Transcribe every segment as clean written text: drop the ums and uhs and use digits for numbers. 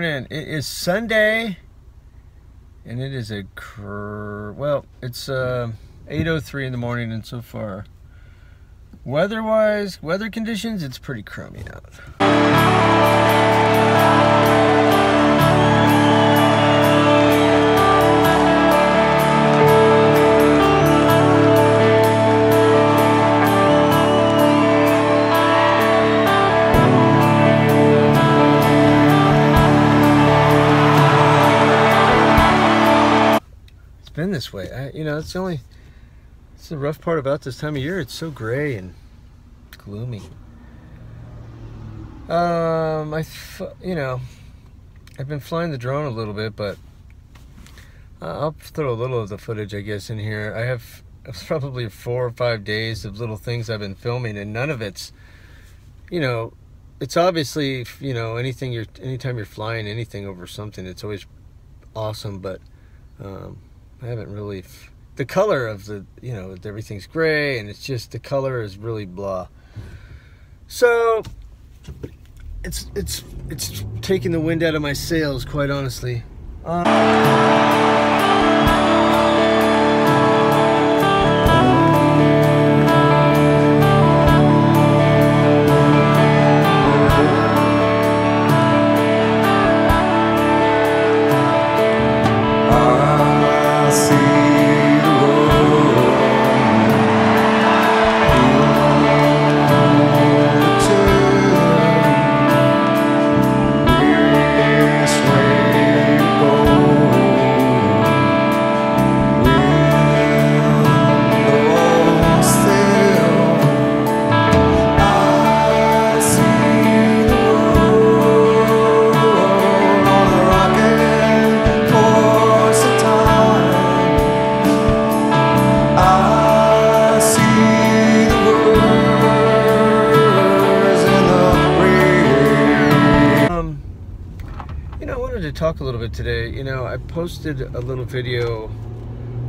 morning. It is Sunday, and it is it's 8:03 in the morning, and so far, weather conditions, it's pretty crummy out. Been this way. It's the rough part about this time of year. It's so gray and gloomy. I've been flying the drone a little bit, but I'll throw a little of the footage, I guess, in here. I have probably 4 or 5 days of little things I've been filming, and none of it's, it's obviously, anytime you're flying anything over something, it's always awesome, but I haven't really, the color of everything's gray, and it's just, the color is really blah. So it's taking the wind out of my sails, quite honestly. To talk a little bit today. I posted a little video.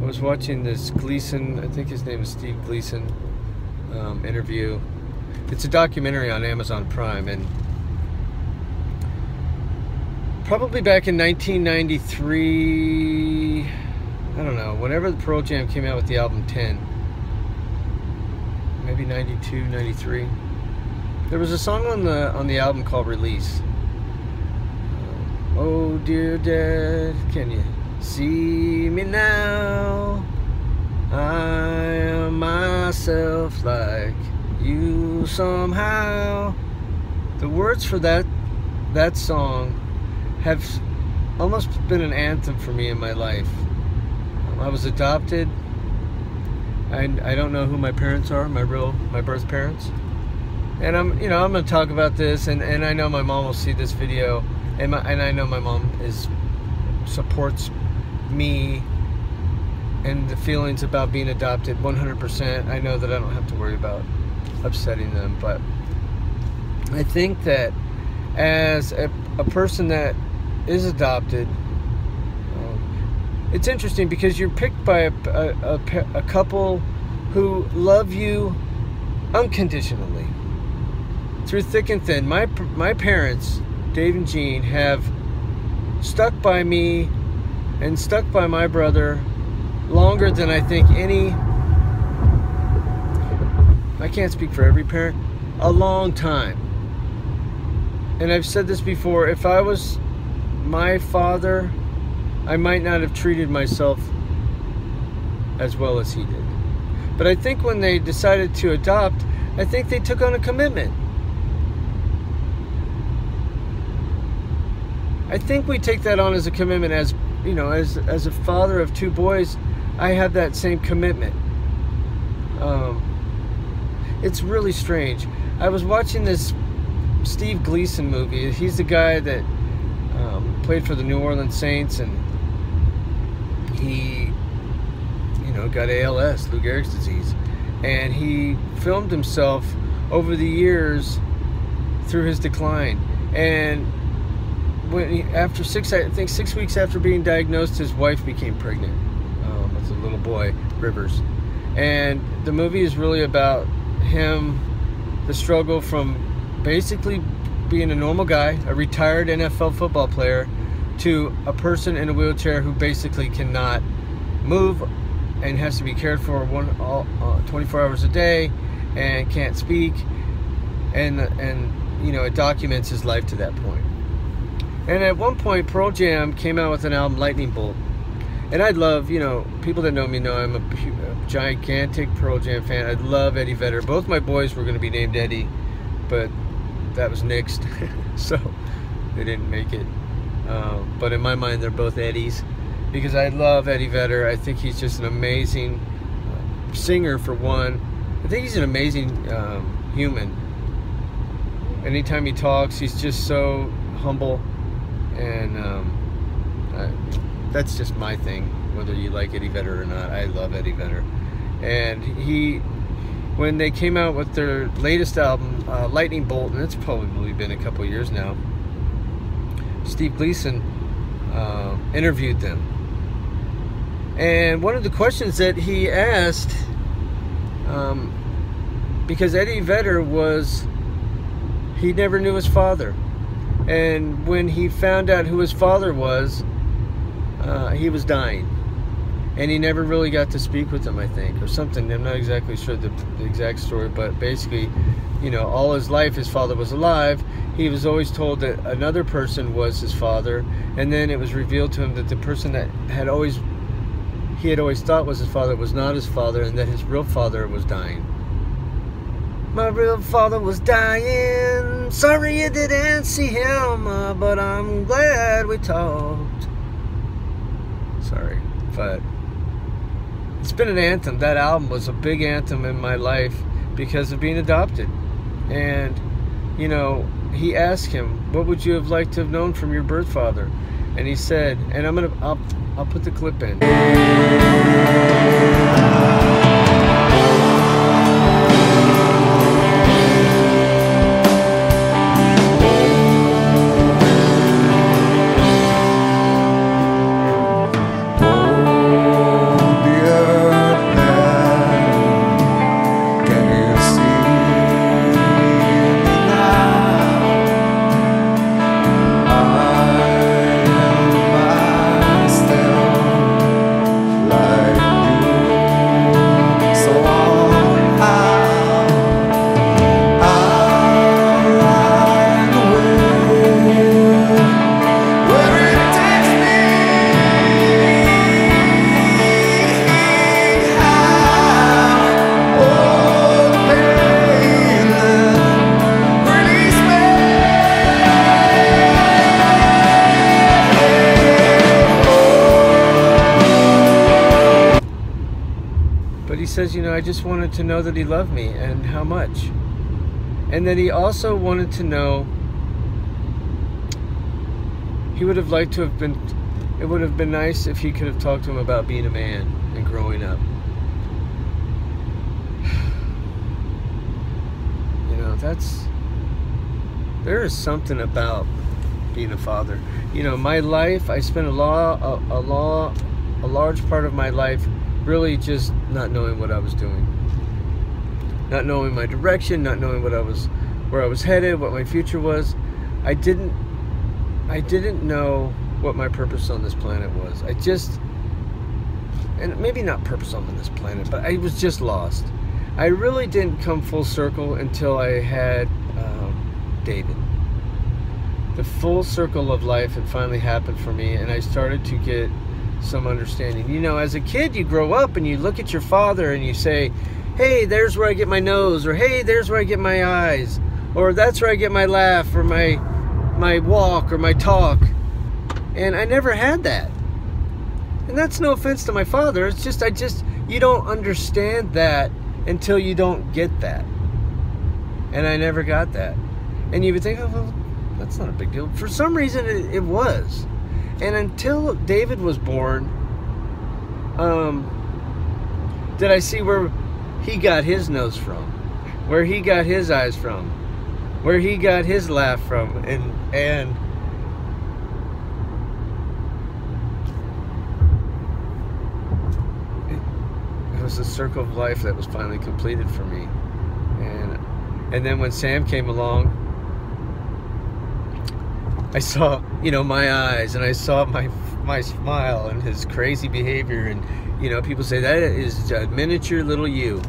I was watching this Gleason, I think his name is Steve Gleason, interview. It's a documentary on Amazon Prime, and probably back in 1993, I don't know, whenever the Pearl Jam came out with the album 10, maybe 92, 93, there was a song on the album called Release. Oh dear Dad, can you see me now? I am myself like you somehow. The words for that song have almost been an anthem for me in my life. I was adopted. I don't know who my parents are, my birth parents. And I'm going to talk about this, and I know my mom will see this video. And I know my mom supports me and the feelings about being adopted 100%. I know that I don't have to worry about upsetting them, but I think that as a person that is adopted, it's interesting because you're picked by a couple who love you unconditionally through thick and thin. My parents, Dave and Jean, have stuck by me and stuck by my brother longer than I think I can't speak for every parent, a long time. And I've said this before, if I was my father, I might not have treated myself as well as he did. But I think when they decided to adopt, I think they took on a commitment. I think we take that on as a commitment. As as a father of 2 boys, I have that same commitment. It's really strange. I was watching this Steve Gleason movie. He's the guy that played for the New Orleans Saints, and he got ALS, Lou Gehrig's disease, and he filmed himself over the years through his decline. And after 6 weeks after being diagnosed, his wife became pregnant with a little boy, Rivers. And the movie is really about him, the struggle from basically being a normal guy, a retired NFL football player, to a person in a wheelchair who basically cannot move and has to be cared for 24 hours a day and can't speak, and you know, it documents his life to that point. And at one point, Pearl Jam came out with an album, Lightning Bolt. And I'd love, you know, people that know me know I'm a gigantic Pearl Jam fan. I love Eddie Vedder. Both my boys were going to be named Eddie, but that was nixed, so they didn't make it. But in my mind, they're both Eddies, because I love Eddie Vedder. I think he's just an amazing singer, for one. I think he's an amazing human. Anytime he talks, he's just so humble, and that's just my thing, whether you like Eddie Vedder or not. I love Eddie Vedder. And when they came out with their latest album, Lightning Bolt, and it's probably been a couple years now, Steve Gleason interviewed them. And one of the questions that he asked, because Eddie Vedder he never knew his father. And when he found out who his father was, he was dying. And he never really got to speak with him, I think, or something. I'm not exactly sure the exact story, but basically, you know, all his life his father was alive. He was always told that another person was his father, and then it was revealed to him that the person that he had always thought was his father was not his father, and that his real father was dying. My real father was dying. Sorry you didn't see him, but I'm glad we talked. Sorry, but it's been an anthem. That album was a big anthem in my life because of being adopted. And, you know, he asked him, what would you have liked to have known from your birth father? And he said, and I'll put the clip in. But he says, you know, I just wanted to know that he loved me, and how much. And then he also wanted to know, he would have liked to have been, it would have been nice if he could have talked to him about being a man and growing up. You know, there is something about being a father. You know, my life, I spent a large part of my life really just not knowing what I was doing, not knowing my direction, not knowing where I was headed, what my future was. I didn't know what my purpose on this planet was. And maybe not purpose on this planet, but I was just lost. I really didn't come full circle until I had David. The full circle of life had finally happened for me, and I started to get some understanding. You know, as a kid, you grow up and you look at your father and you say, hey, there's where I get my nose, or hey, there's where I get my eyes, or that's where I get my laugh, or my walk, or my talk. And I never had that. And that's no offense to my father. It's just, you don't understand that until you don't get that. And I never got that. And you would think, oh, well, that's not a big deal. For some reason, it was. And until David was born, did I see where he got his nose from, where he got his eyes from, where he got his laugh from, and it was a circle of life that was finally completed for me. And then when Sam came along, I saw, you know, my eyes, and I saw my smile and his crazy behavior, and you know, people say that is a miniature little you,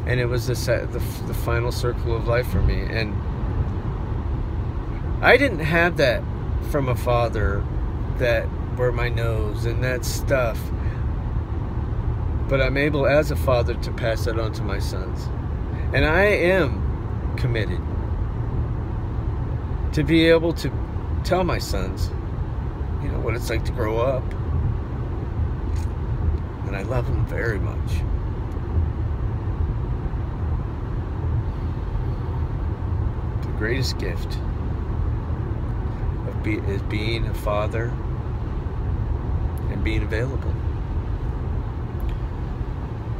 and it was the final circle of life for me. And I didn't have that from a father, that were my nose and that stuff, but I'm able as a father to pass that on to my sons, and I am committed to be able to tell my sons, you know, what it's like to grow up. And I love them very much. The greatest gift is being a father and being available.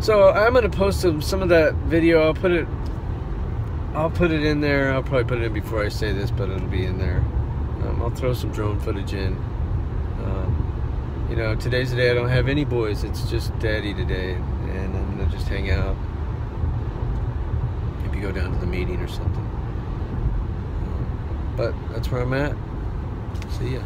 So I'm going to post some of that video. I'll put it in there. I'll probably put it in before I say this, but it'll be in there. I'll throw some drone footage in. You know, today's the day I don't have any boys. It's just daddy today, and I'm gonna just hang out. Maybe go down to the meeting or something. But that's where I'm at. See ya.